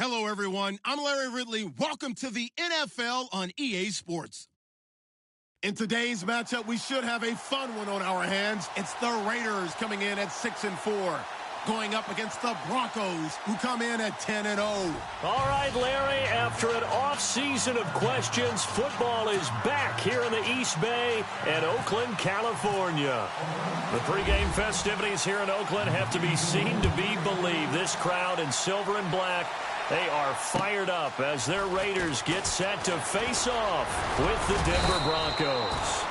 Hello, everyone. I'm Larry Ridley. Welcome to the NFL on EA Sports. In today's matchup, we should have a fun one on our hands. It's the Raiders coming in at 6-4, going up against the Broncos, who come in at 10-0. All right, Larry, after an off-season of questions, football is back here in the East Bay and Oakland, California. The pregame festivities here in Oakland have to be seen to be believed. This crowd in silver and black, they are fired up as their Raiders get set to face off with the Denver Broncos.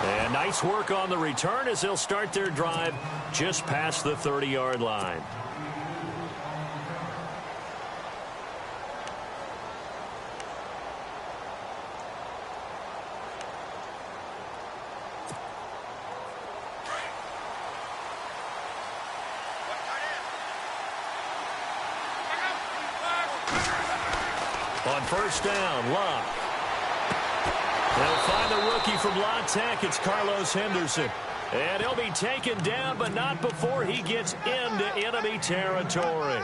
And nice work on the return as they'll start their drive just past the 30-yard line. On first down, Locke. They'll find the rookie from La Tech. It's Carlos Henderson. And he'll be taken down, but not before he gets into enemy territory.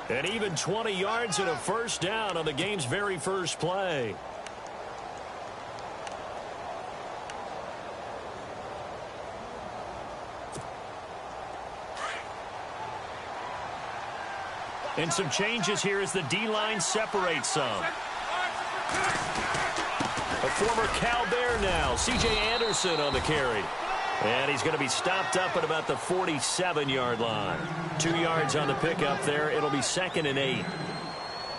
And even 20 yards and a first down on the game's very first play. And some changes here as the D-line separates some. A former Cal Bear now, C.J. Anderson on the carry. And he's going to be stopped up at about the 47-yard line. 2 yards on the pickup there. It'll be 2nd and 8.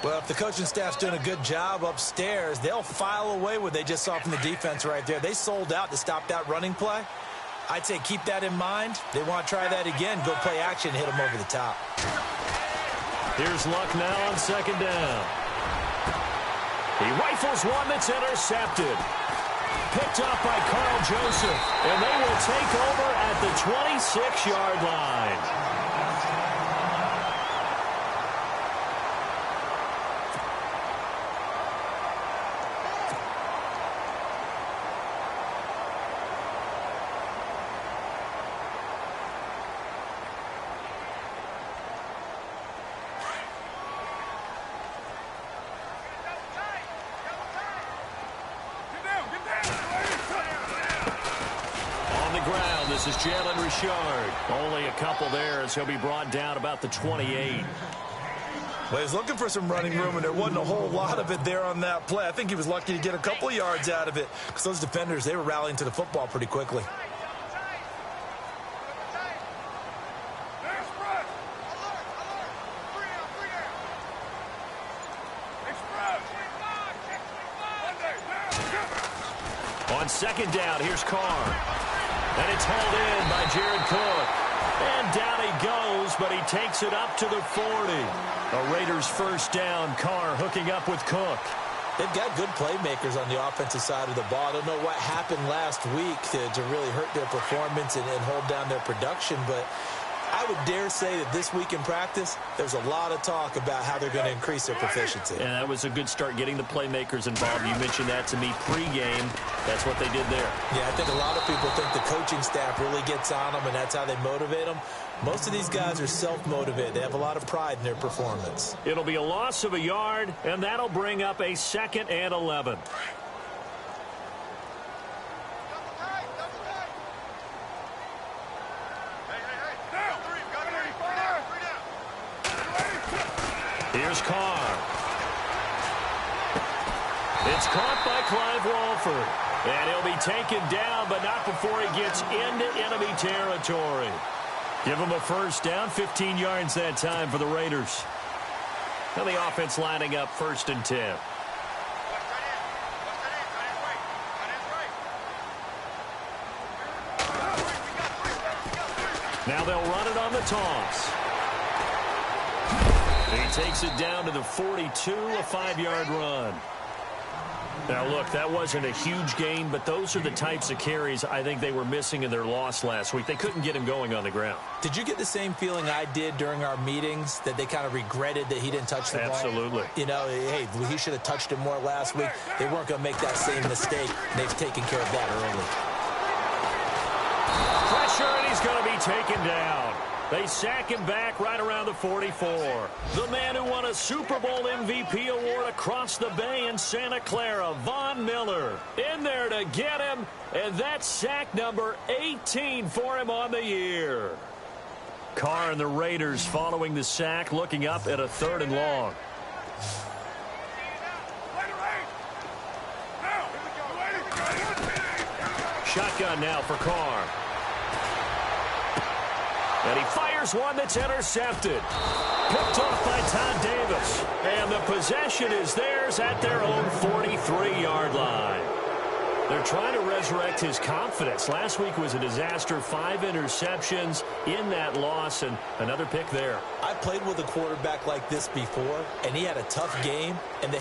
Well, if the coaching staff's doing a good job upstairs, they'll file away what they just saw from the defense right there. They sold out to stop that running play. I'd say keep that in mind. They want to try that again, go play action, hit them over the top. Here's Luck now on 2nd down. He rifles one that's intercepted. Picked up by Carl Joseph. And they will take over at the 26-yard line. This is Jalen Richard. Only a couple there as he'll be brought down about the 28. Well, he's looking for some running room, and there wasn't a whole lot of it there on that play. I think he was lucky to get a couple of yards out of it because those defenders, they were rallying to the football pretty quickly. On 2nd down, here's Carr. And it's hauled in by Jared Cook. And down he goes, but he takes it up to the 40. A Raiders first down. Carr hooking up with Cook. They've got good playmakers on the offensive side of the ball. I don't know what happened last week to really hurt their performance and hold down their production, but I would dare say that this week in practice, there's a lot of talk about how they're going to increase their proficiency. And that was a good start getting the playmakers involved. You mentioned that to me pregame. That's what they did there. Yeah, I think a lot of people think the coaching staff really gets on them, and that's how they motivate them. Most of these guys are self-motivated. They have a lot of pride in their performance. It'll be a loss of a yard, and that'll bring up a 2nd and 11. Here's Carr. It's caught by Clive Walford. And he'll be taken down, but not before he gets into enemy territory. Give him a first down, 15 yards that time for the Raiders. Now the offense lining up 1st and 10. Now they'll run it on the toss. He takes it down to the 42, a 5-yard run. Now, look, that wasn't a huge gain, but those are the types of carries I think they were missing in their loss last week. They couldn't get him going on the ground. Did you get the same feeling I did during our meetings, that they kind of regretted that he didn't touch the ball? Absolutely. You know, hey, he should have touched it more last week. They weren't going to make that same mistake. They've taken care of that early. Pressure, and he's going to be taken down. They sack him back right around the 44. The man who won a Super Bowl MVP award across the bay in Santa Clara, Von Miller, in there to get him, and that's sack number 18 for him on the year. Carr and the Raiders following the sack, looking up at a 3rd and long. Shotgun now for Carr. And he fires one that's intercepted. Picked off by Todd Davis. And the possession is theirs at their own 43-yard line. They're trying to resurrect his confidence. Last week was a disaster. 5 interceptions in that loss, and another pick there. I played with a quarterback like this before, and he had a tough game. And the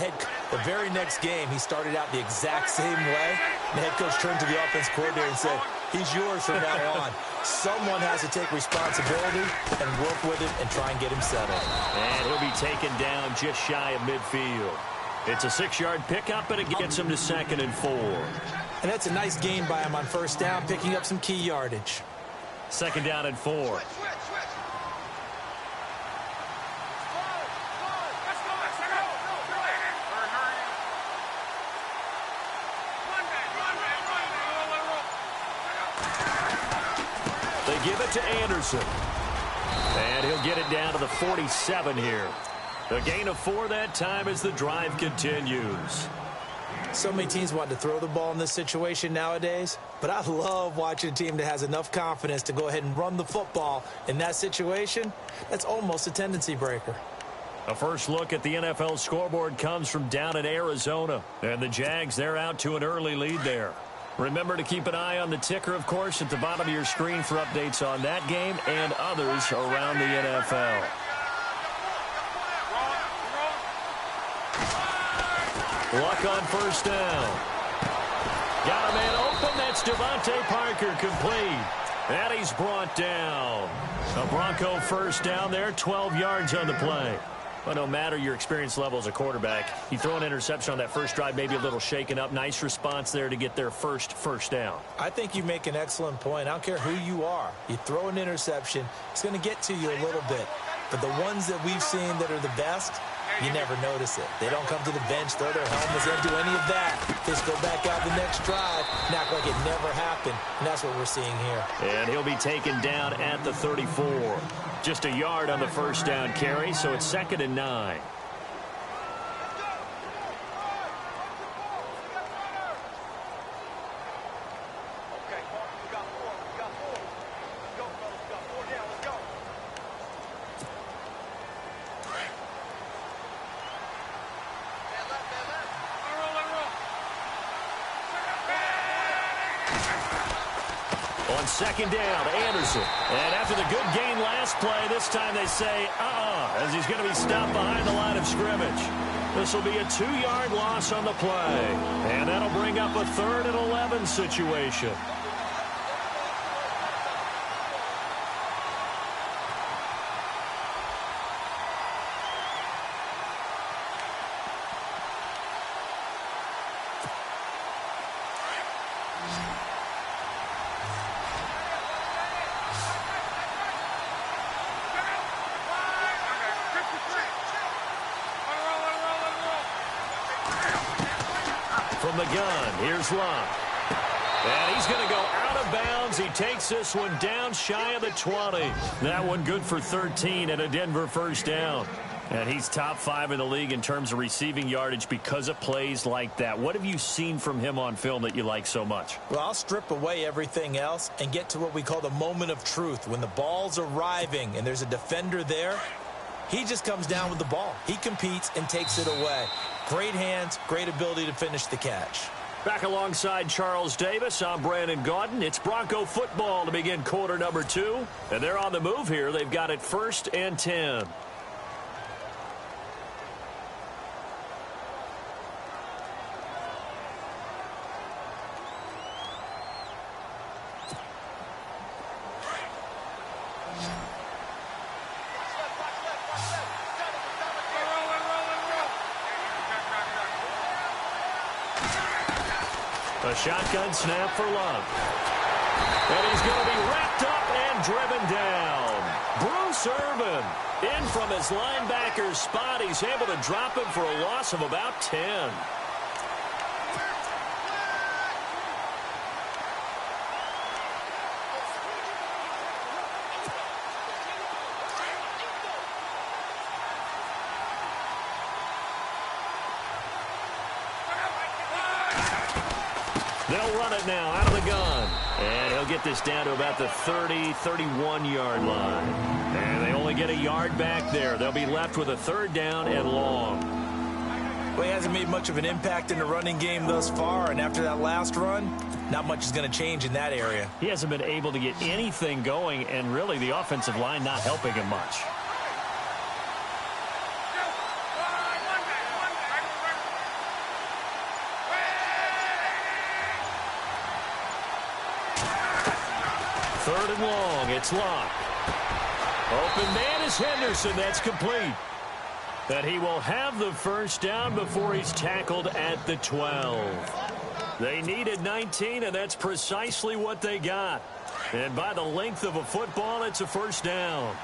very next game, he started out the exact same way. The head coach turned to the offense coordinator and said, "He's yours from now on." Someone has to take responsibility and work with him and try and get him settled. And he'll be taken down just shy of midfield. It's a 6-yard pickup, and it gets him to 2nd and 4. And that's a nice gain by him on 1st down, picking up some key yardage. 2nd down and 4. They give it to Anderson. And he'll get it down to the 47 here. A gain of 4 that time as the drive continues. So many teams want to throw the ball in this situation nowadays, but I love watching a team that has enough confidence to go ahead and run the football in that situation. That's almost a tendency breaker. A first look at the NFL scoreboard comes from down in Arizona. And the Jags, they're out to an early lead there. Remember to keep an eye on the ticker, of course, at the bottom of your screen for updates on that game and others around the NFL. Luck on 1st down. Got a man open. That's Devontae Parker complete. And he's brought down. A Bronco 1st down there, 12 yards on the play. But no matter your experience level as a quarterback, you throw an interception on that first drive, maybe a little shaken up. Nice response there to get their first down. I think you make an excellent point. I don't care who you are. You throw an interception, it's going to get to you a little bit. But the ones that we've seen that are the best, you never notice it. They don't come to the bench, throw their helmets, they don't do any of that. They just go back out the next drive and act like it never happened. And that's what we're seeing here. And he'll be taken down at the 34. Just a yard on the 1st down carry, so it's 2nd and 9. On 2nd down, Anderson. And after the good gain last play, this time they say, as he's going to be stopped behind the line of scrimmage. This will be a 2-yard loss on the play. And that'll bring up a 3rd and 11 situation. From the gun, here's Luck. And he's going to go out of bounds. He takes this one down shy of the 20. That one good for 13 and a Denver 1st down. And he's top 5 in the league in terms of receiving yardage because of plays like that. What have you seen from him on film that you like so much? Well, I'll strip away everything else and get to what we call the moment of truth. When the ball's arriving and there's a defender there, he just comes down with the ball. He competes and takes it away. Great hands, great ability to finish the catch. Back alongside Charles Davis, I'm Brandon Gaudin. It's Bronco football to begin quarter number 2. And they're on the move here. They've got it 1st and 10. A shotgun snap for Luck. And he's going to be wrapped up and driven down. serving. In from his linebacker's spot, he's able to drop him for a loss of about 10. They'll run it now out of the gun. And he'll get this down to about the 30, 31-yard line. And they only get a yard back there. They'll be left with a third down and long. Well, he hasn't made much of an impact in the running game thus far, and after that last run, not much is going to change in that area. He hasn't been able to get anything going, and really the offensive line not helping him much. Third and long, it's Locke. Open man is Henderson, that's complete. And he will have the first down before he's tackled at the 12. They needed 19, and that's precisely what they got. And by the length of a football, it's a first down.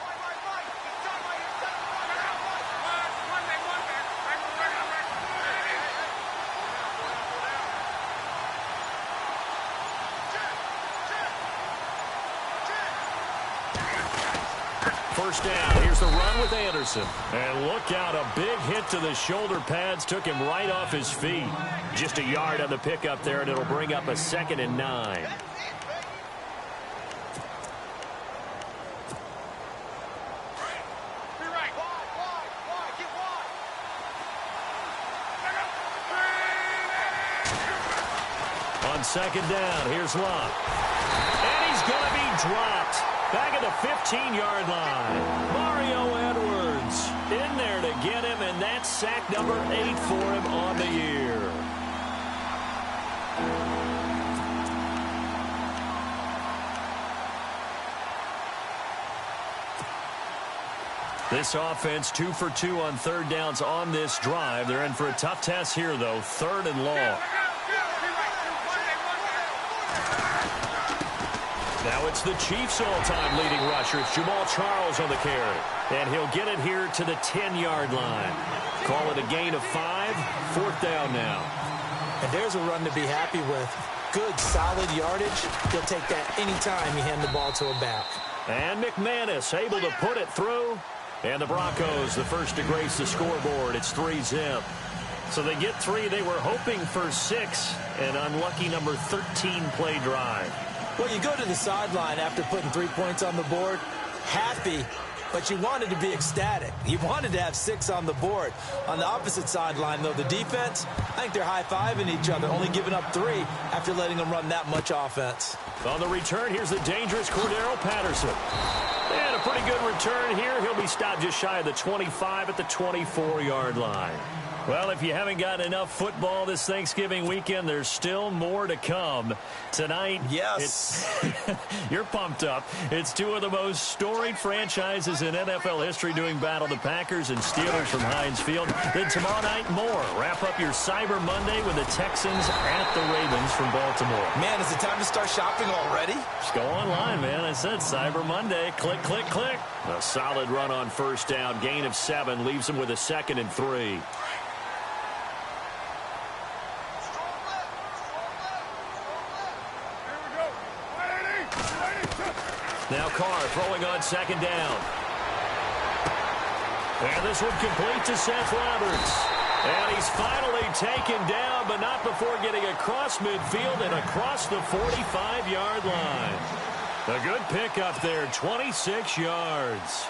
First down. Here's the run with Anderson. And look out, a big hit to the shoulder pads took him right off his feet. Just a yard on the pickup there, and it'll bring up a 2nd and 9. On 2nd down, here's Locke. And he's going to be dropped. Back at the 15-yard line. Mario Edwards in there to get him, and that's sack number 8 for him on the year. This offense 2 for 2 on third downs on this drive. They're in for a tough test here, though. 3rd and long. Now it's the Chiefs' all-time leading rusher. It's Jamal Charles on the carry. And he'll get it here to the 10-yard line. Call it a gain of 5. 4th down now. And there's a run to be happy with. Good, solid yardage. He'll take that anytime you hand the ball to a back. And McManus able to put it through. And the Broncos, the first to grace the scoreboard. It's 3-zip. So they get 3. They were hoping for 6. An unlucky number 13 play drive. Well, you go to the sideline after putting 3 points on the board, happy, but you wanted to be ecstatic. You wanted to have 6 on the board. On the opposite sideline, though, the defense, I think they're high-fiving each other, only giving up 3 after letting them run that much offense. On the return, here's the dangerous Cordero Patterson. And a pretty good return here. He'll be stopped just shy of the 25 at the 24-yard line. Well, if you haven't got enough football this Thanksgiving weekend, there's still more to come. Tonight, yes, you're pumped up. It's 2 of the most storied franchises in NFL history doing battle, the Packers and Steelers from Heinz Field. Then tomorrow night, more. Wrap up your Cyber Monday with the Texans at the Ravens from Baltimore. Man, is it time to start shopping already? Just go online, man. I said Cyber Monday. Click, click, click. A solid run on first down. Gain of 7 leaves him with a 2nd and 3. Now Carr throwing on 2nd down. And this one complete to Seth Roberts. And he's finally taken down, but not before getting across midfield and across the 45-yard line. A good pickup there, 26 yards.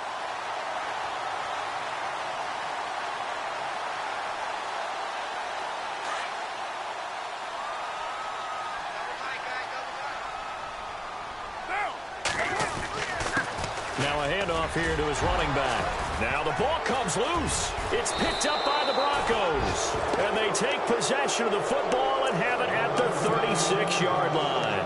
Now a handoff here to his running back. Now the ball comes loose. It's picked up by the Broncos. And they take possession of the football and have it at the 36-yard line.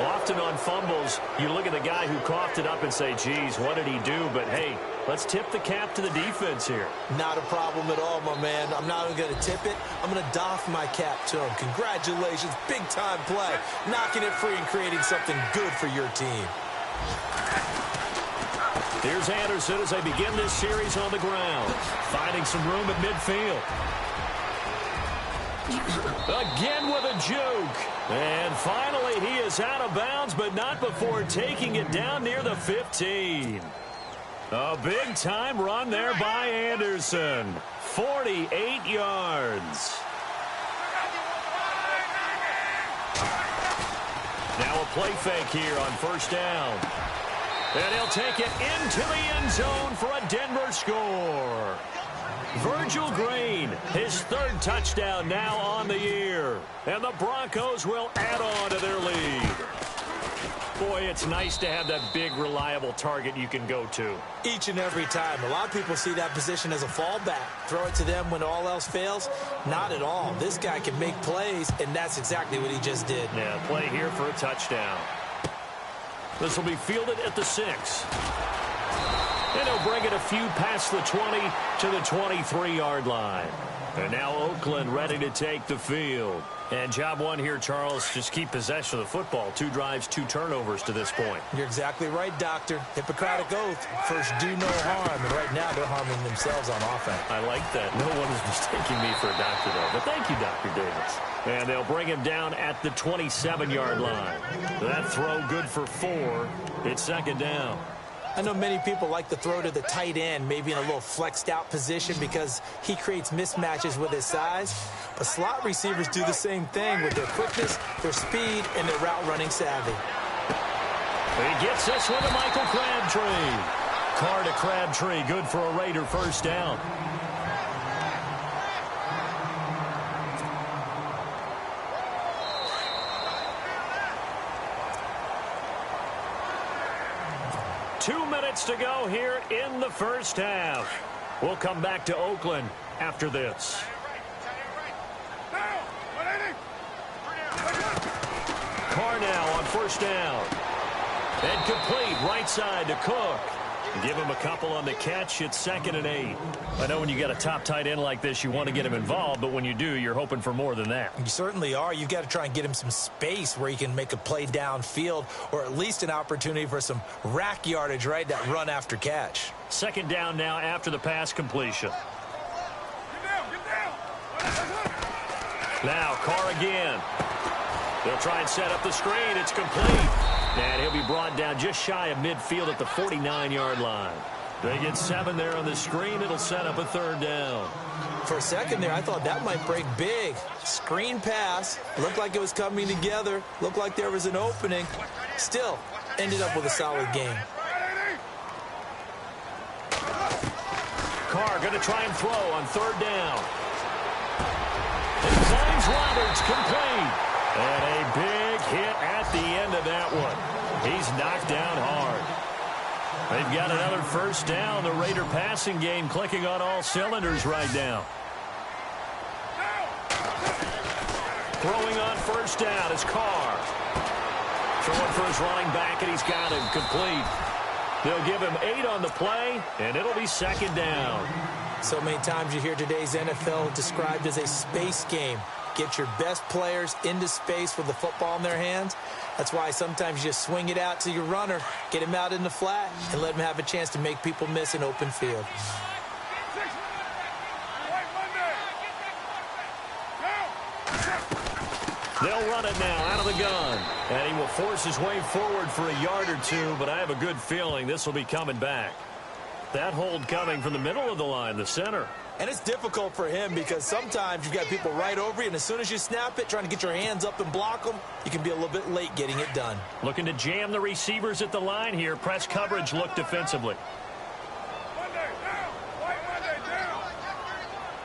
Often on fumbles, you look at the guy who coughed it up and say, geez, what did he do? But, hey, let's tip the cap to the defense here. Not a problem at all, my man. I'm not even going to tip it. I'm going to doff my cap to him. Congratulations. Big-time play. Knocking it free and creating something good for your team. Here's Anderson as they begin this series on the ground, finding some room at midfield. Again with a juke. And finally, he is out of bounds, but not before taking it down near the 15. A big-time run there by Anderson. 48 yards. Now a play fake here on first down. And he'll take it into the end zone for a Denver score. Virgil Green, his third touchdown now on the year. And the Broncos will add on to their lead. Boy, it's nice to have that big, reliable target you can go to. Each and every time. A lot of people see that position as a fallback. Throw it to them when all else fails. Not at all. This guy can make plays, and that's exactly what he just did. Yeah, play here for a touchdown. This will be fielded at the 6. And he'll bring it a few past the 20 to the 23-yard line. And now Oakland ready to take the field. And job one here, Charles, just keep possession of the football. 2 drives, 2 turnovers to this point. You're exactly right, Doctor. Hippocratic oath. First, do no harm. And right now, they're harming themselves on offense. I like that. No one is mistaking me for a doctor, though. But thank you, Dr. Davis. And they'll bring him down at the 27-yard line. That throw good for 4. It's second down. I know many people like to throw to the tight end, maybe in a little flexed out position because he creates mismatches with his size. But slot receivers do the same thing with their quickness, their speed, and their route running savvy. He gets this one to Michael Crabtree. Carr to Crabtree, good for a Raider first down. Two minutes to go here in the first half. We'll come back to Oakland after this. Carr now on first down. And complete right side to Cook. Give him a couple on the catch. It's 2nd and 8. I know when you got a top tight end like this, you want to get him involved, but when you do, you're hoping for more than that. You certainly are. You've got to try and get him some space where he can make a play downfield or at least an opportunity for some rack yardage, right? That run after catch. Second down now after the pass completion. Now Carr again. They'll try and set up the screen. It's complete. And he'll be brought down just shy of midfield at the 49-yard line. They get 7 there on the screen. It'll set up a third down. For a second there, I thought that might break big. Screen pass. Looked like it was coming together. Looked like there was an opening. Still, ended up with a solid game. Carr going to try and throw on third down. He finds Roberts complete. And a big hit at the end of that one. He's knocked down hard. They've got another first down. The Raider passing game clicking on all cylinders right now. Throwing on first down is Carr. Throwing for his running back, and he's got him complete. They'll give him 8 on the play, and it'll be second down. So many times you hear today's NFL described as a space game. Get your best players into space with the football in their hands. That's why sometimes you just swing it out to your runner, get him out in the flat, and let him have a chance to make people miss an open field. They'll run it now out of the gun. And he will force his way forward for a yard or 2, but I have a good feeling this will be coming back. That hold coming from the middle of the line, the center. And it's difficult for him because sometimes you've got people right over you, and as soon as you snap it, trying to get your hands up and block them, you can be a little bit late getting it done. Looking to jam the receivers at the line here. Press coverage look defensively.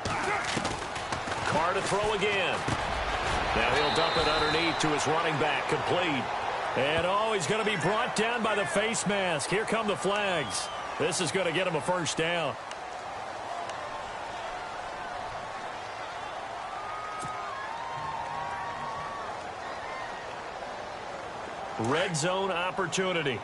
Carr to throw again. Now he'll dump it underneath to his running back, complete. And he's going to be brought down by the face mask. Here come the flags. This is going to get him a first down. Red zone opportunity.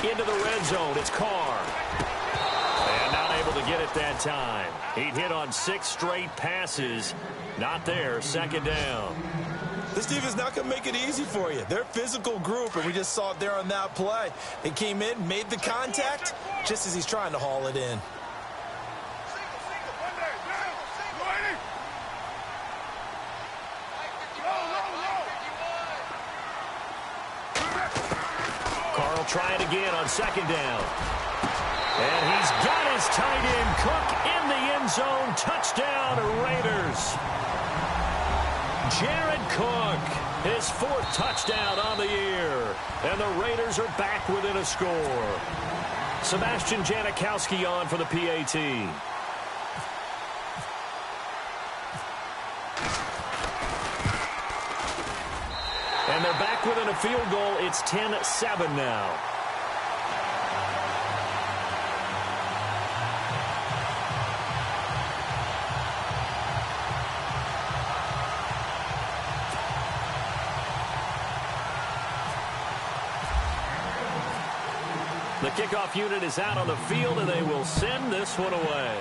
into the red zone. It's Carr. And not able to get it that time. He'd hit on 6 straight passes. Not there. Second down. This defense is not going to make it easy for you. They're a physical group, and we just saw it there on that play. They came in, made the contact, just as he's trying to haul it in. Carl try it again on second down. And he's got his tight end, Cook, in the end zone. Touchdown, Raiders. Jared Cook, his 4th touchdown on the year. And the Raiders are back within a score. Sebastian Janikowski on for the PAT. And they're back within a field goal. It's 10-7 now. The kickoff unit is out on the field, and they will send this one away.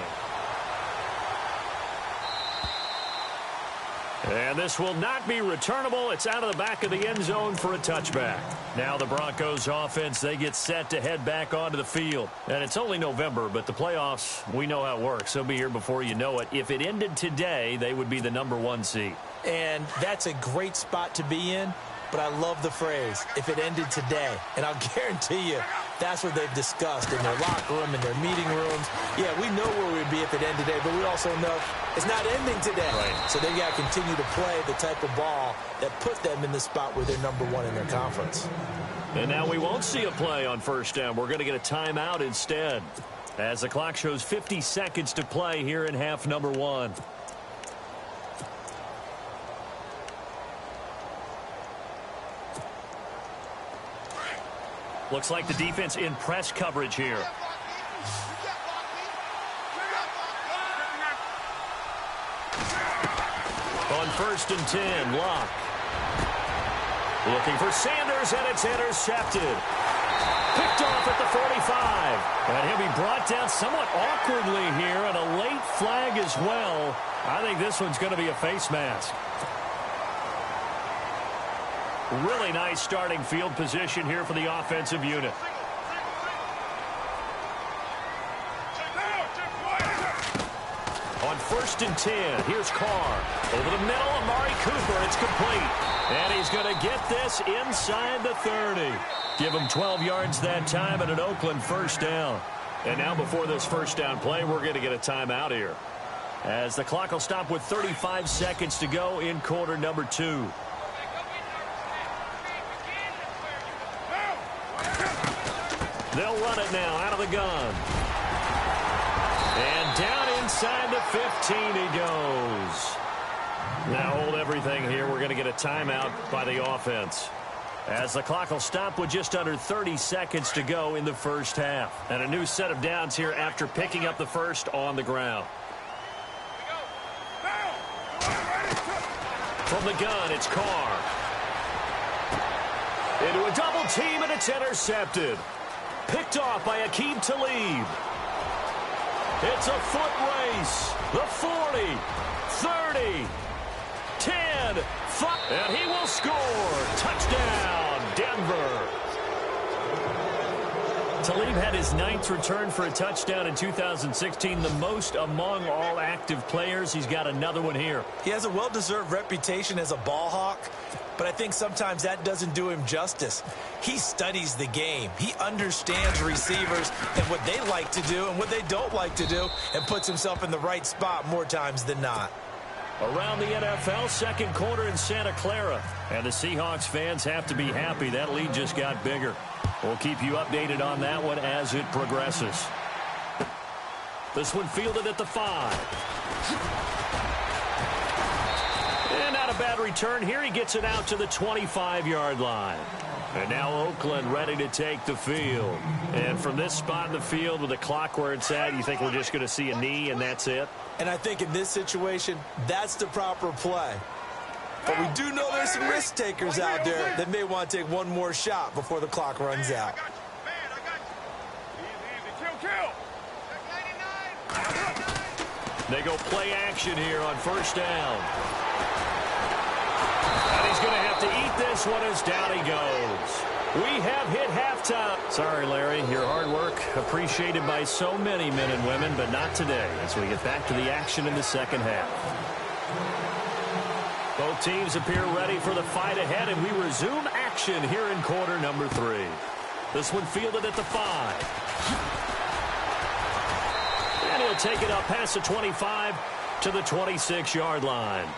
And this will not be returnable. It's out of the back of the end zone for a touchback. Now the Broncos offense, they get set to head back onto the field. And it's only November, but the playoffs, we know how it works. They'll be here before you know it. If it ended today, they would be the #1 seed. And that's a great spot to be in. But I love the phrase, if it ended today. And I'll guarantee you, that's what they've discussed in their locker room, in their meeting rooms. Yeah, we know where we'd be if it ended today, but we also know it's not ending today. Right. So they've got to continue to play the type of ball that put them in the spot where they're #1 in their conference. And now we won't see a play on first down. We're going to get a timeout instead, as the clock shows 50 seconds to play here in half number 1. Looks like the defense in press coverage here. On 1st and 10, Locke. Looking for Sanders, and it's intercepted. Picked off at the 45. And he'll be brought down somewhat awkwardly here, and a late flag as well. I think this one's going to be a face mask. Really nice starting field position here for the offensive unit. On 1st and 10, here's Carr. Over the middle, Amari Cooper. It's complete. And he's going to get this inside the 30. Give him 12 yards that time and an Oakland first down. And now before this first down play, we're going to get a timeout here, as the clock will stop with 35 seconds to go in quarter number 2. They'll run it now out of the gun. And down inside the 15 he goes. Now hold everything here. We're going to get a timeout by the offense, as the clock will stop with just under 30 seconds to go in the first half. And a new set of downs here after picking up the first on the ground. From the gun, it's Carr. Into a double team, and it's intercepted. Picked off by Aqib Talib. It's a foot race. The 40, 30, 10, 5, and he will score. Touchdown, Denver. Talib had his 9th return for a touchdown in 2016, the most among all active players. He's got another one here. He has a well-deserved reputation as a ball hawk, but I think sometimes that doesn't do him justice. He studies the game. He understands receivers and what they like to do and what they don't like to do, and puts himself in the right spot more times than not. Around the NFL, second quarter in Santa Clara. And the Seahawks fans have to be happy. That lead just got bigger. We'll keep you updated on that one as it progresses. This one fielded at the 5. And not a bad return here. He gets it out to the 25-yard line. And now Oakland ready to take the field. And from this spot in the field with the clock where it's at, you think we're just going to see a knee and that's it? And I think in this situation, that's the proper play. But we do know there's some risk takers out there that may want to take one more shot before the clock runs out. They go play action here on first down. And he's going to have to eat this one as down he goes. We have hit halftime. Sorry, Larry, your hard work appreciated by so many men and women, but not today as we get back to the action in the second half. Both teams appear ready for the fight ahead, and we resume action here in quarter number 3. This one fielded at the 5. And he'll take it up past the 25 to the 26-yard line.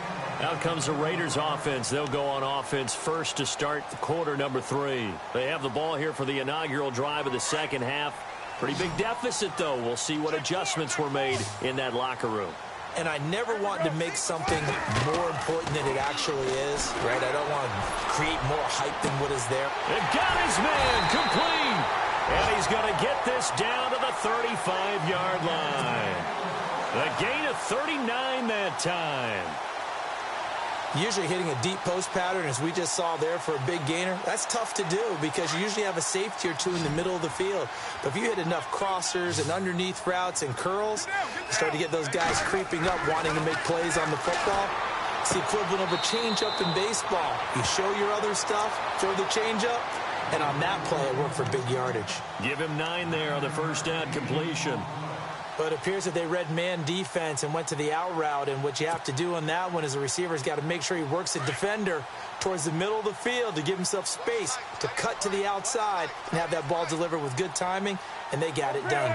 Out comes the Raiders offense. They'll go on offense first to start the quarter number 3. They have the ball here for the inaugural drive of the second half. Pretty big deficit, though. We'll see what adjustments were made in that locker room. And I never want to make something more important than it actually is, right? I don't want to create more hype than what is there. And got his man complete. And he's going to get this down to the 35-yard line. A gain of 39 that time. Usually hitting a deep post pattern, as we just saw there for a big gainer, that's tough to do because you usually have a safety or two in the middle of the field. But if you hit enough crossers and underneath routes and curls, you start to get those guys creeping up, wanting to make plays on the football. It's the equivalent of a changeup in baseball. You show your other stuff, throw the changeup, and on that play, it worked for big yardage. Give him 9 there on the first down completion. But it appears that they read man defense and went to the out route, and what you have to do on that one is the receiver's got to make sure he works the defender towards the middle of the field to give himself space to cut to the outside and have that ball delivered with good timing, and they got it done.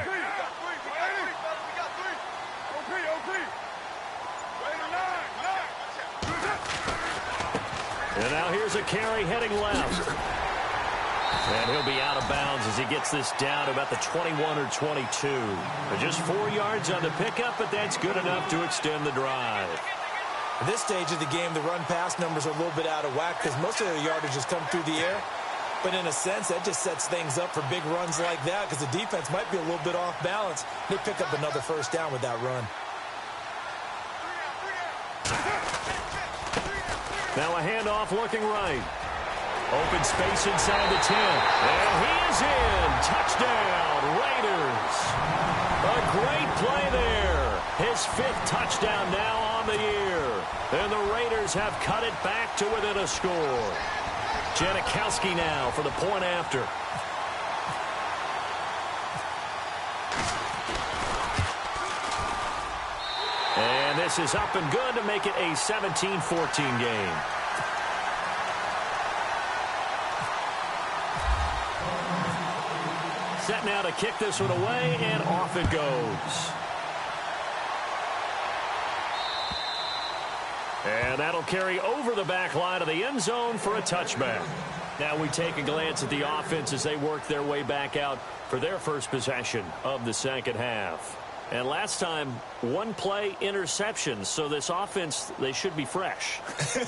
And now here's a carry heading left. And he'll be out of bounds as he gets this down to about the 21 or 22. But just 4 yards on the pickup, but that's good enough to extend the drive. At this stage of the game, the run-pass numbers are a little bit out of whack because most of the yardage has come through the air. But in a sense, that just sets things up for big runs like that because the defense might be a little bit off balance. They pick up another first down with that run. Now a handoff looking right. Open space inside the 10. And he is in. Touchdown, Raiders. A great play there. His 5th touchdown now on the year. And the Raiders have cut it back to within a score. Janikowski now for the point after. And this is up and good to make it a 17-14 game. Set now to kick this one away, and off it goes. And that'll carry over the back line of the end zone for a touchback. Now we take a glance at the offense as they work their way back out for their first possession of the second half. And last time, 1-play interceptions. So this offense, they should be fresh.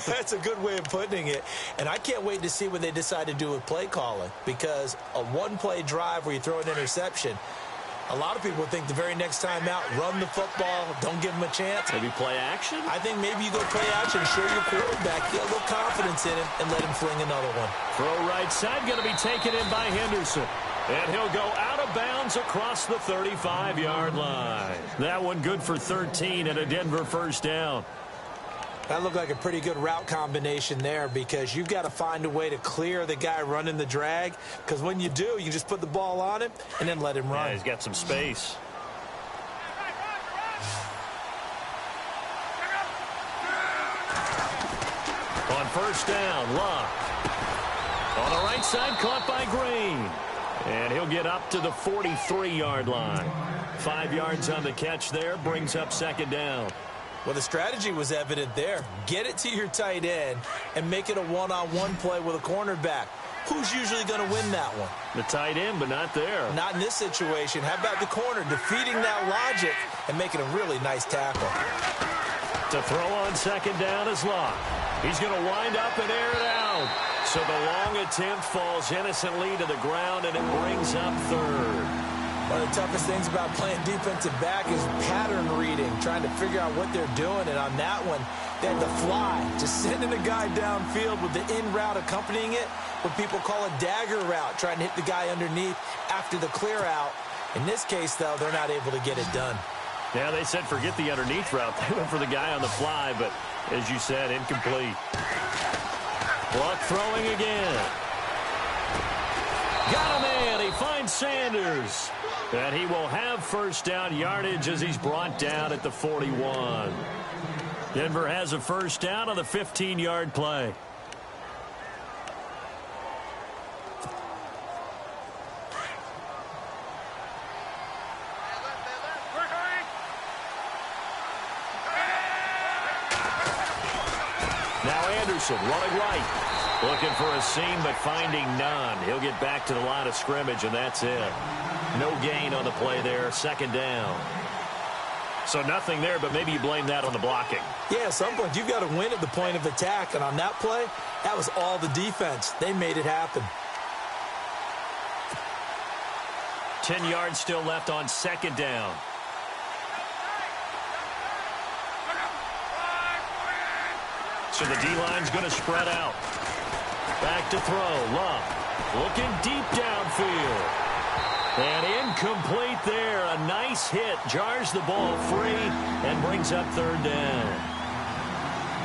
That's a good way of putting it. And I can't wait to see what they decide to do with play calling. Because a 1-play drive where you throw an interception, a lot of people think the very next time out, run the football, don't give them a chance. Maybe play action? I think maybe you go play action, show your quarterback, get a little confidence in him, and let him fling another one. Throw right side, going to be taken in by Henderson. And he'll go out of bounds across the 35-yard line. That one good for 13 and a Denver first down. That looked like a pretty good route combination there because you've got to find a way to clear the guy running the drag because when you do, you just put the ball on him and then let him run. Yeah, he's got some space. On first down, Luck. On the right side, caught by Green. And he'll get up to the 43-yard line. 5 yards on the catch there, brings up second down. Well, the strategy was evident there. Get it to your tight end and make it a one-on-one play with a cornerback. Who's usually going to win that one? The tight end, but not there. Not in this situation. How about the corner defeating that logic and making a really nice tackle? To throw on second down is Luck. He's going to wind up and air it out. So the long attempt falls innocently to the ground, and it brings up third. One of the toughest things about playing defensive back is pattern reading, trying to figure out what they're doing. And on that one, they had to fly, just sending a guy downfield with the in route accompanying it, what people call a dagger route, trying to hit the guy underneath after the clear out. In this case, though, they're not able to get it done. Yeah, they said forget the underneath route. They went for the guy on the fly, but as you said, incomplete. Luck throwing again. Got a man. He finds Sanders. And he will have first down yardage as he's brought down at the 41. Denver has a first down on the 15-yard play. Now Anderson running right. Looking for a seam, but finding none. He'll get back to the line of scrimmage, and that's it. No gain on the play there. Second down. So nothing there, but maybe you blame that on the blocking. Yeah, at some point, you've got to win at the point of attack. And on that play, that was all the defense. They made it happen. 10 yards still left on second down. So the D-line's going to spread out. Back to throw. Love looking deep downfield. And incomplete there. A nice hit. Jars the ball free and brings up third down.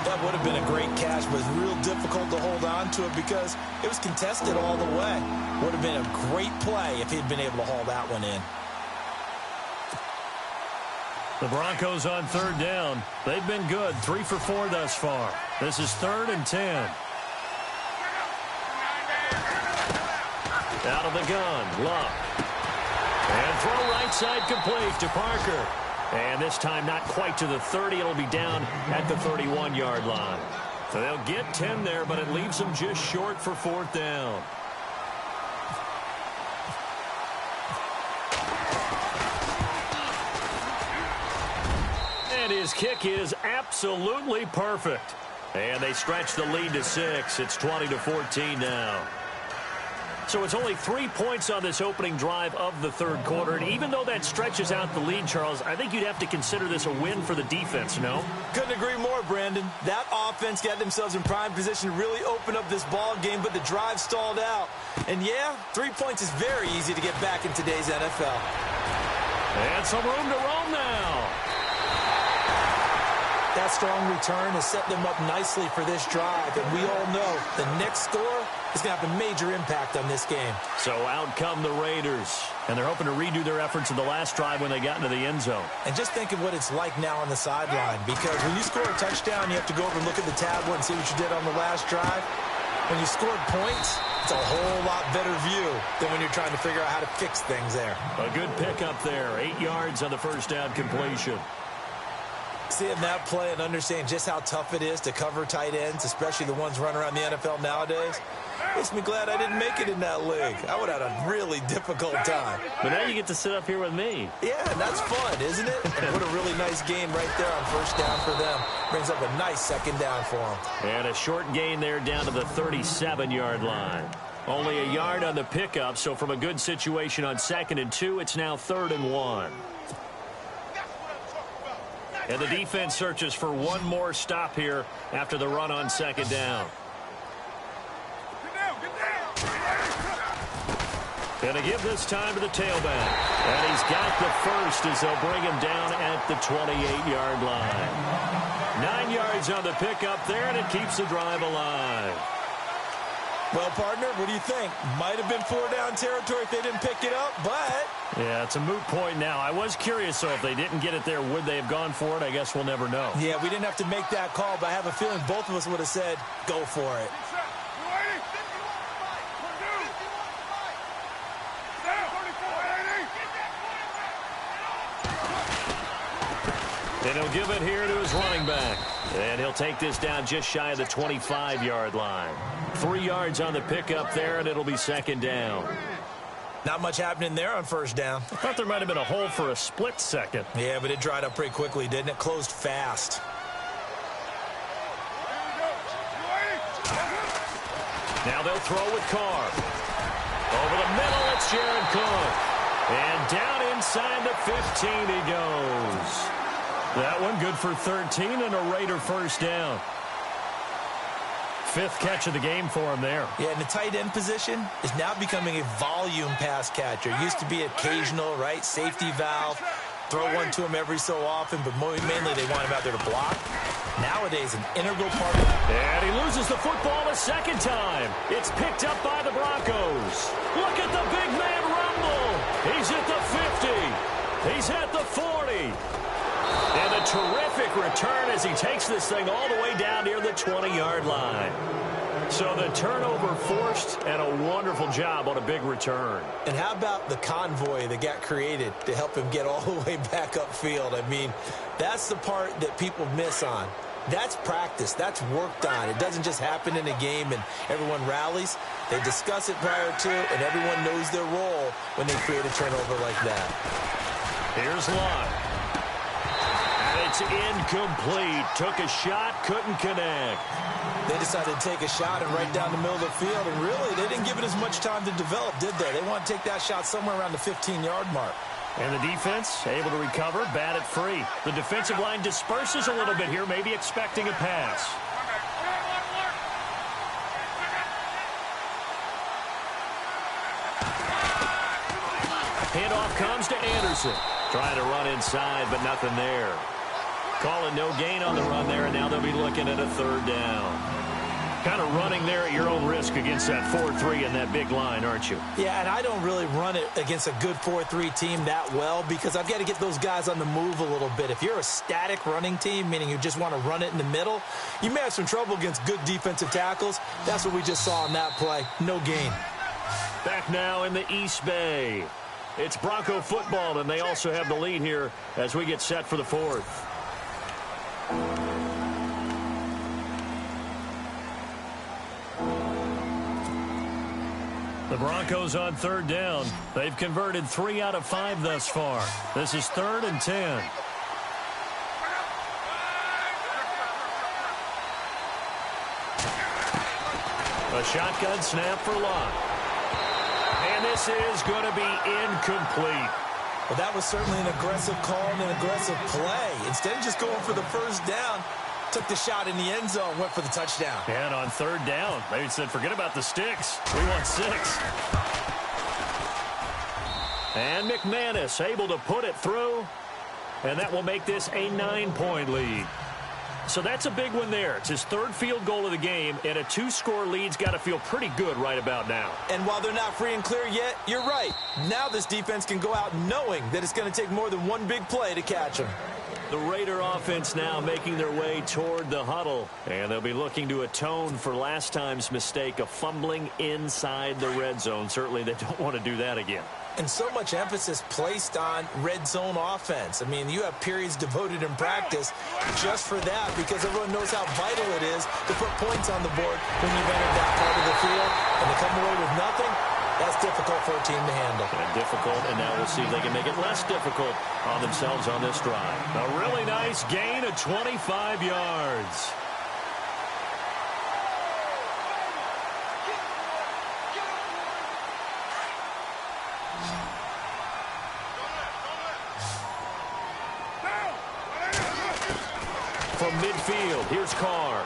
That would have been a great catch, but it's real difficult to hold on to it because it was contested all the way. Would have been a great play if he'd been able to haul that one in. The Broncos on third down. They've been good. 3 for 4 thus far. This is 3rd and 10. Out of the gun. Love. And throw right side complete to Parker. And this time not quite to the 30. It'll be down at the 31-yard line. So they'll get 10 there, but it leaves them just short for 4th down. And his kick is absolutely perfect. And they stretch the lead to 6. It's 20-14 now. So it's only 3 points on this opening drive of the third quarter. And even though that stretches out the lead, Charles, I think you'd have to consider this a win for the defense, no? Couldn't agree more, Brandon. That offense got themselves in prime position to really open up this ball game, but the drive stalled out. And yeah, 3 points is very easy to get back in today's NFL. And some room to roam now. That strong return has set them up nicely for this drive, and we all know the next score is going to have a major impact on this game. So out come the Raiders, and they're hoping to redo their efforts in the last drive when they got into the end zone. And just think of what it's like now on the sideline, because when you score a touchdown, you have to go over and look at the tablet and see what you did on the last drive. When you scored points, it's a whole lot better view than when you're trying to figure out how to fix things there. A good pickup there, 8 yards on the first down completion. Seeing that play and understanding just how tough it is to cover tight ends, especially the ones running around the NFL nowadays, makes me glad I didn't make it in that league. I would have had a really difficult time. But now you get to sit up here with me. Yeah, and that's fun, isn't it? And what a really nice gain right there on first down for them. Brings up a nice second down for them. And a short gain there down to the 37-yard line. Only a yard on the pickup, so from a good situation on 2nd and 2, it's now 3rd and 1. And the defense searches for one more stop here after the run on 2nd down. Going to give this time to the tailback. And he's got the first as they'll bring him down at the 28-yard line. 9 yards on the pickup there, and it keeps the drive alive. Well, partner, what do you think? Might have been 4-down territory if they didn't pick it up, but... Yeah, it's a moot point now. I was curious, so if they didn't get it there, would they have gone for it? I guess we'll never know. Yeah, we didn't have to make that call, but I have a feeling both of us would have said, go for it. And he'll give it here to his running back. And he'll take this down just shy of the 25-yard line. 3 yards on the pickup there, and it'll be 2nd down. Not much happening there on first down. I thought there might have been a hole for a split second. Yeah, but it dried up pretty quickly, didn't it? Closed fast. Now they'll throw with Carr. Over the middle, it's Jared Cook. And down inside the 15 he goes. That one good for 13 and a Raider first down. 5th catch of the game for him there. Yeah, and the tight end position is now becoming a volume pass catcher. It used to be occasional, right? Safety valve. throw one to him every so often, but mainly they want him out there to block. Nowadays, an integral part of... And he loses the football a second time. It's picked up by the Broncos. Look at the big man rumble. He's at the 50. He's at the 40. And a terrific return as he takes this thing all the way down near the 20-yard line. So the turnover forced, and a wonderful job on a big return. And how about the convoy that got created to help him get all the way back upfield? I mean, that's the part that people miss on. That's practice. That's worked on. It doesn't just happen in a game and everyone rallies. They discuss it prior to, and everyone knows their role when they create a turnover like that. Here's Lott. And it's incomplete. Took a shot, couldn't connect. They decided to take a shot and right down the middle of the field, and really, they didn't give it as much time to develop, did they? They want to take that shot somewhere around the 15-yard mark. And the defense able to recover, bat it free. The defensive line disperses a little bit here, maybe expecting a pass. Handoff comes to Anderson. Trying to run inside, but nothing there. Calling no gain on the run there, and now they'll be looking at a third down. Kind of running there at your own risk against that 4-3 and that big line, aren't you? Yeah, and I don't really run it against a good 4-3 team that well because I've got to get those guys on the move a little bit. If you're a static running team, meaning you just want to run it in the middle, you may have some trouble against good defensive tackles. That's what we just saw on that play. No gain. Back now in the East Bay. It's Bronco football, and they also have the lead here as we get set for the fourth. The Broncos on third down. They've converted 3 out of 5 thus far. This is 3rd and 10. A shotgun snap for Lott. And this is going to be incomplete. Well, that was certainly an aggressive call and an aggressive play. Instead of just going for the first down, took the shot in the end zone, went for the touchdown. And on third down, they said, forget about the sticks. We want 6. And McManus able to put it through. And that will make this a 9-point lead. So that's a big one there. It's his 3rd field goal of the game, and a 2-score lead's got to feel pretty good right about now. And while they're not free and clear yet, you're right. Now this defense can go out knowing that it's going to take more than one big play to catch them. The Raider offense now making their way toward the huddle, and they'll be looking to atone for last time's mistake of fumbling inside the red zone. Certainly they don't want to do that again. And so much emphasis placed on red zone offense. I mean, you have periods devoted in practice just for that because everyone knows how vital it is to put points on the board when you've entered that part of the field. And to come away with nothing, that's difficult for a team to handle. And difficult, and now we'll see if they can make it less difficult on themselves on this drive. A really nice gain of 25 yards. From midfield, here's Carr.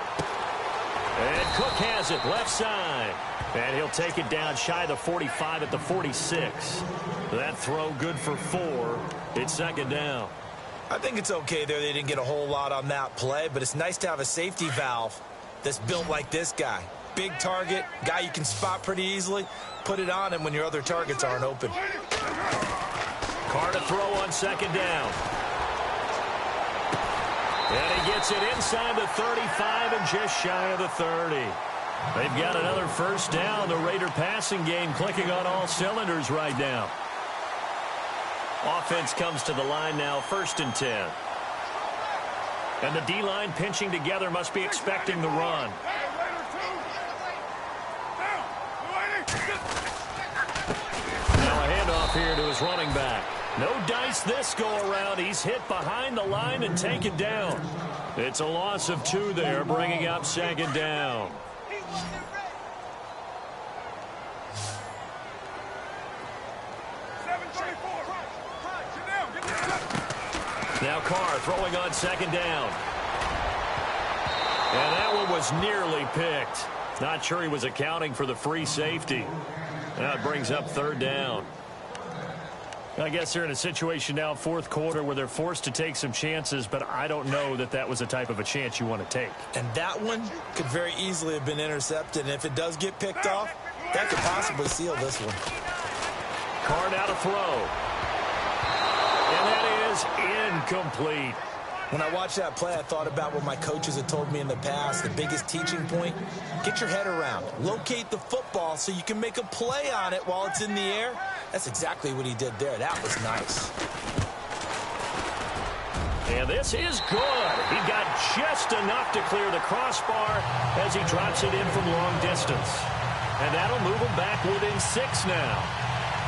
And Cook has it, left side. And he'll take it down shy of the 45 at the 46. That throw good for 4. It's 2nd down. I think it's okay there. They didn't get a whole lot on that play, but it's nice to have a safety valve that's built like this guy. Big target, guy you can spot pretty easily. Put it on him when your other targets aren't open. Carr to throw on 2nd down. And he gets it inside the 35 and just shy of the 30. They've got another 1st down. The Raider passing game clicking on all cylinders right now. Offense comes to the line now, 1st and 10. And the D-line pinching together must be expecting the run. Now a handoff here to his running back. No dice this go-around. He's hit behind the line and taken down. It's a loss of 2 there, bringing up 2nd down. Now Carr throwing on 2nd down. And that one was nearly picked. Not sure he was accounting for the free safety. Now it brings up 3rd down. I guess they're in a situation now, fourth quarter, where they're forced to take some chances, but I don't know that that was the type of a chance you want to take. And that one could very easily have been intercepted. And if it does get picked off, that could possibly seal this one. Carr now to throw. And that is incomplete. When I watched that play, I thought about what my coaches had told me in the past. The biggest teaching point, get your head around. Locate the football so you can make a play on it while it's in the air. That's exactly what he did there. That was nice. And this is good. He got just enough to clear the crossbar as he drops it in from long distance. And that'll move him back within 6 now.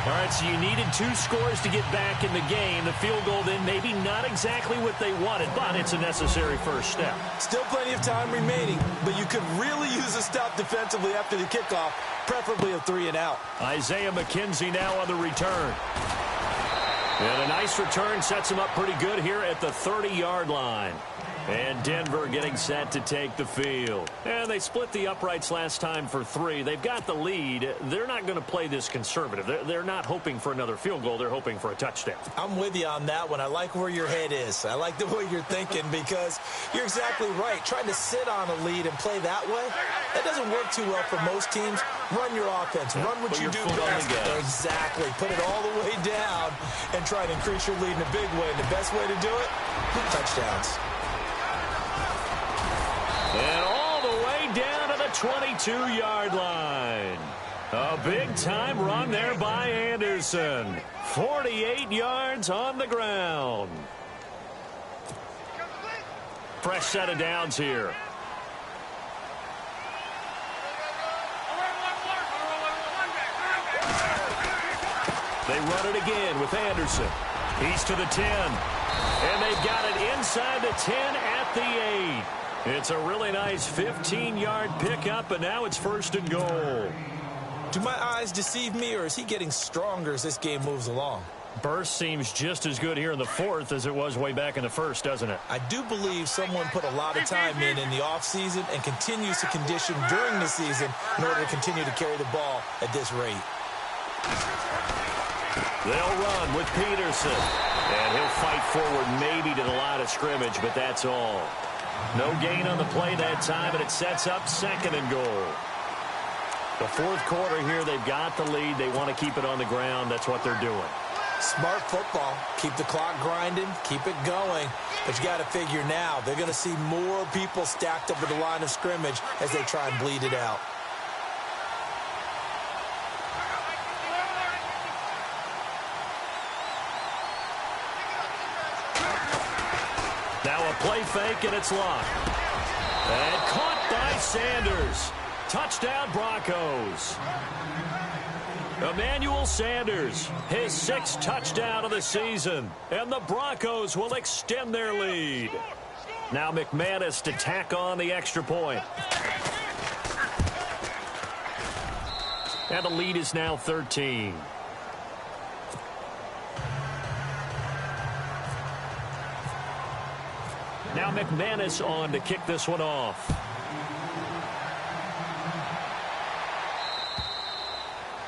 All right, so you needed 2 scores to get back in the game. The field goal then maybe not exactly what they wanted, but it's a necessary first step. Still plenty of time remaining, but you could really use a stop defensively after the kickoff, preferably a 3 and out. Isaiah McKenzie now on the return. And a nice return sets him up pretty good here at the 30-yard line. And Denver getting set to take the field. And they split the uprights last time for 3. They've got the lead. They're not going to play this conservative. They're not hoping for another field goal. They're hoping for a touchdown. I'm with you on that one. I like where your head is. I like the way you're thinking because you're exactly right. Trying to sit on a lead and play that way, that doesn't work too well for most teams. Run your offense. Run what you do best. Exactly. Put it all the way down and try to increase your lead in a big way. And the best way to do it, touchdowns. And all the way down to the 22-yard line. A big-time run there by Anderson. 48 yards on the ground. Fresh set of downs here. They run it again with Anderson. He's to the 10. And they've got it inside the 10 at the 8. It's a really nice 15-yard pickup, and now it's 1st and goal. Do my eyes deceive me, or is he getting stronger as this game moves along? Burst seems just as good here in the 4th as it was way back in the 1st, doesn't it? I do believe someone put a lot of time in the offseason and continues to condition during the season in order to continue to carry the ball at this rate. They'll run with Peterson. And he'll fight forward maybe to the line of scrimmage, but that's all. No gain on the play that time, and it sets up 2nd and goal. The 4th quarter here, they've got the lead. They want to keep it on the ground. That's what they're doing. Smart football. Keep the clock grinding. Keep it going. But you got to figure now, they're going to see more people stacked up at the line of scrimmage as they try and bleed it out. Now a play fake, and it's locked. And caught by Sanders. Touchdown, Broncos. Emmanuel Sanders, his 6th touchdown of the season. And the Broncos will extend their lead. Now McManus to tack on the extra point. And the lead is now 13. Now McManus on to kick this one off.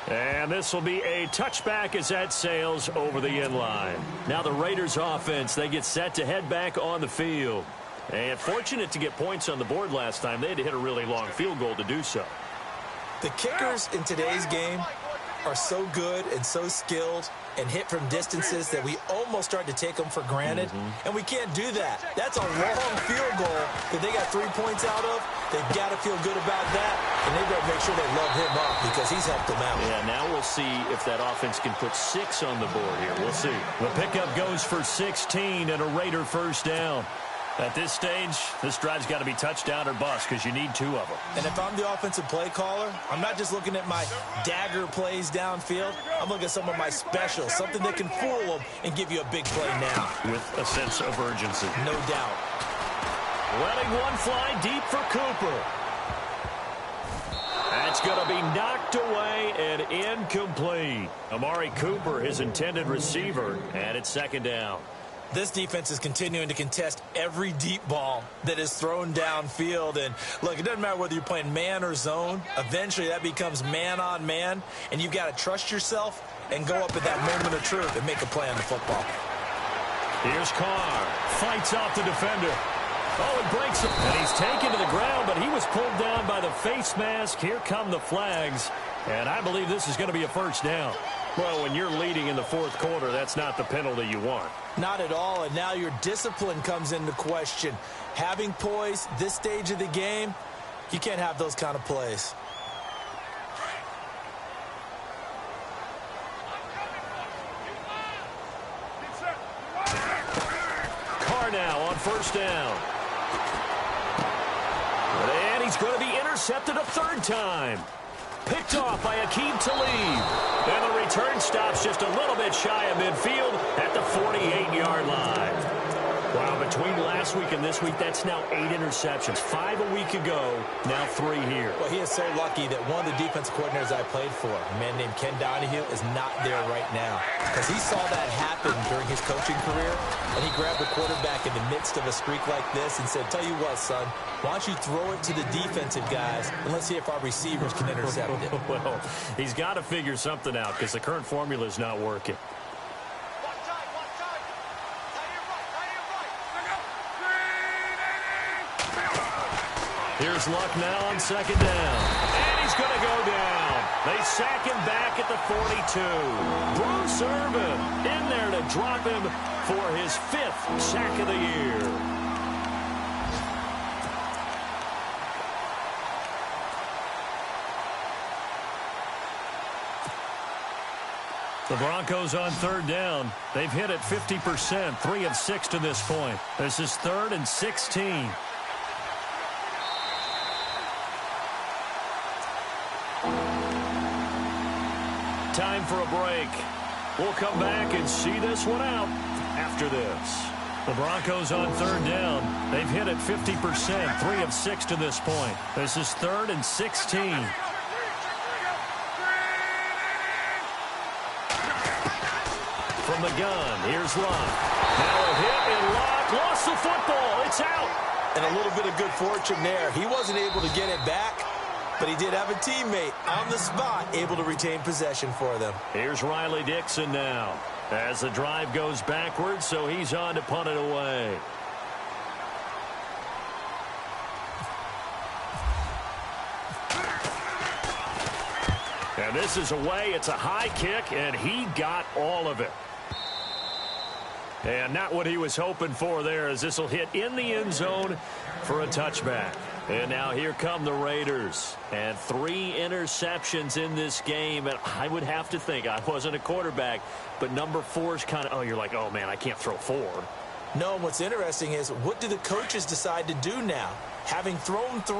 And this will be a touchback as that sails over the end line. Now the Raiders offense, they get set to head back on the field. And fortunate to get points on the board last time. They had to hit a really long field goal to do so. The kickers in today's game are so good and so skilled and hit from distances that we almost start to take them for granted. And we can't do that. That's a long field goal that they got 3 points out of. They've got to feel good about that, and they've got to make sure they love him up because he's helped them out. Yeah, now we'll see if that offense can put 6 on the board here. We'll see. The pickup goes for 16 and a Raider first down. At this stage, this drive's got to be touchdown or bust because you need 2 of them. And if I'm the offensive play caller, I'm not just looking at my dagger plays downfield. I'm looking at some of my specials, something that can fool them and give you a big play now. With a sense of urgency. No doubt. Letting one fly deep for Cooper. That's going to be knocked away and incomplete. Amari Cooper, his intended receiver, and it's 2nd down. This defense is continuing to contest every deep ball that is thrown downfield. And, look, it doesn't matter whether you're playing man or zone. Eventually, that becomes man-on-man, and you've got to trust yourself and go up at that moment of truth and make a play on the football. Here's Carr. Fights off the defender. Oh, it breaks him. And he's taken to the ground, but he was pulled down by the face mask. Here come the flags. And I believe this is going to be a first down. Well, when you're leading in the fourth quarter, that's not the penalty you want. Not at all, and now your discipline comes into question. Having poise this stage of the game, you can't have those kind of plays. Carr now on first down. And he's going to be intercepted a third time. Picked off by Aqib Talib. And the return stops just a little bit shy of midfield at the 48-yard line. Wow, between last week and this week, that's now 8 interceptions. 5 a week ago, now 3 here. Well, he is so lucky that one of the defense coordinators I played for, a man named Ken Donahue, is not there right now. Because he saw that happen during his coaching career, and he grabbed the quarterback in the midst of a streak like this and said, tell you what, son, why don't you throw it to the defensive guys, and let's see if our receivers can intercept it. Well, he's got to figure something out because the current formula is not working. Here's Luck now on second down. And he's going to go down. They sack him back at the 42. Bruce Irvin in there to drop him for his 5th sack of the year. The Broncos on third down. They've hit it 50%, 3 of 6 to this point. This is 3rd and 16. Time for a break. We'll come back and see this one out after this. The Broncos on third down. They've hit it 50%, 3 of 6 to this point. This is 3rd and 16. From the gun, here's Luck. Now a hit, and Luck lost the football. It's out. And a little bit of good fortune there. He wasn't able to get it back, but he did have a teammate on the spot able to retain possession for them. Here's Riley Dixon now as the drive goes backwards, so he's on to punt it away. And this is away. It's a high kick, and he got all of it. And not what he was hoping for there, as this will hit in the end zone for a touchback. And now here come the Raiders. And 3 interceptions in this game. And I would have to think, I wasn't a quarterback, but number 4 is kind of, oh, you're like, oh, man, I can't throw 4. No, and what's interesting is, what do the coaches decide to do now? Having thrown 3,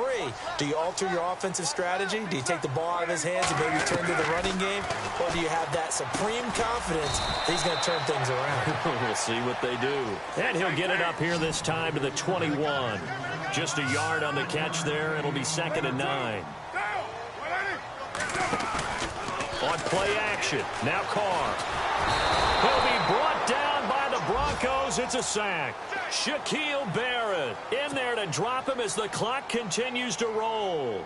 do you alter your offensive strategy? Do you take the ball out of his hands and maybe turn to the running game? Or do you have that supreme confidence that he's going to turn things around? We'll see what they do. And he'll get it up here this time to the 21. Just a yard on the catch there. It'll be 2nd and 9. On play action. Now Carr. He'll be brought down by the Broncos. It's a sack. Shaquille Barrett in there to drop him as the clock continues to roll.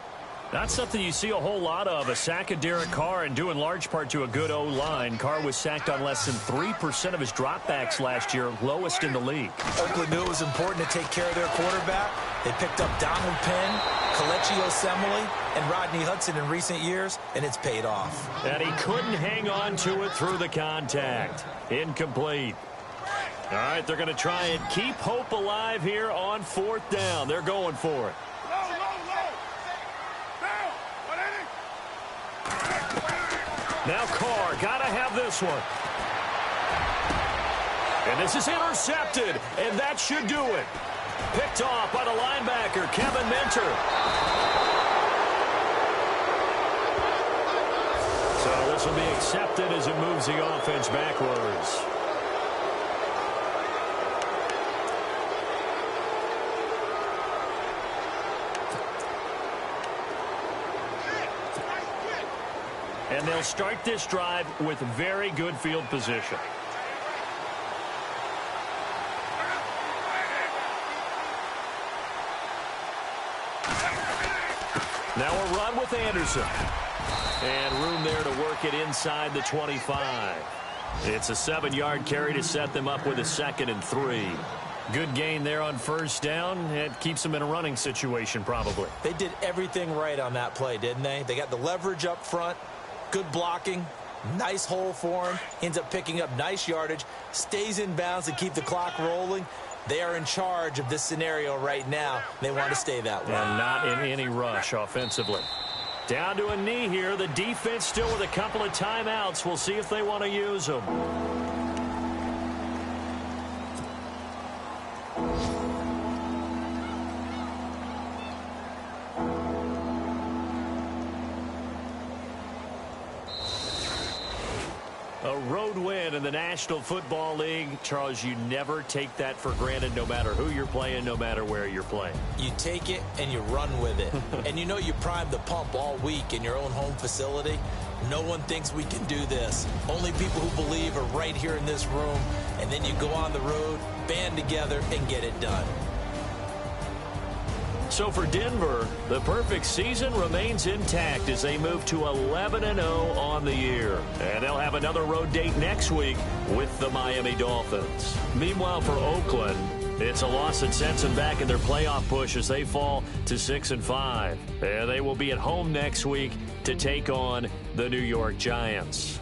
Not something you see a whole lot of, a sack of Derek Carr, and due in large part to a good O-line. Carr was sacked on less than 3% of his dropbacks last year, lowest in the league. Oakland knew it was important to take care of their quarterback. They picked up Donald Penn, Kelechi Osemele, and Rodney Hudson in recent years, and it's paid off. And he couldn't hang on to it through the contact. Incomplete. All right, they're going to try and keep hope alive here on 4th down. They're going for it. Now Carr, got to have this one. And this is intercepted, and that should do it. Picked off by the linebacker, Kevin Minter. So this will be accepted as it moves the offense backwards. And they'll start this drive with very good field position. with Anderson. And room there to work it inside the 25. It's a 7-yard carry to set them up with a 2nd and 3. Good gain there on first down. It keeps them in a running situation probably. They did everything right on that play, didn't they? They got the leverage up front, good blocking, nice hole for him, ends up picking up nice yardage, stays in bounds to keep the clock rolling. They are in charge of this scenario right now. They want to stay that way. And not in any rush offensively. Down to a knee here. The defense still with a couple of timeouts. We'll see if they want to use them. A road win in the National Football League. Charles, you never take that for granted no matter who you're playing, no matter where you're playing. You take it and you run with it. And you know you primed the pump all week in your own home facility. No one thinks we can do this. Only people who believe are right here in this room. And then you go on the road, band together, and get it done. So for Denver, the perfect season remains intact as they move to 11-0 on the year. And they'll have another road date next week with the Miami Dolphins. Meanwhile, for Oakland, it's a loss that sets them back in their playoff push as they fall to 6-5. And they will be at home next week to take on the New York Giants.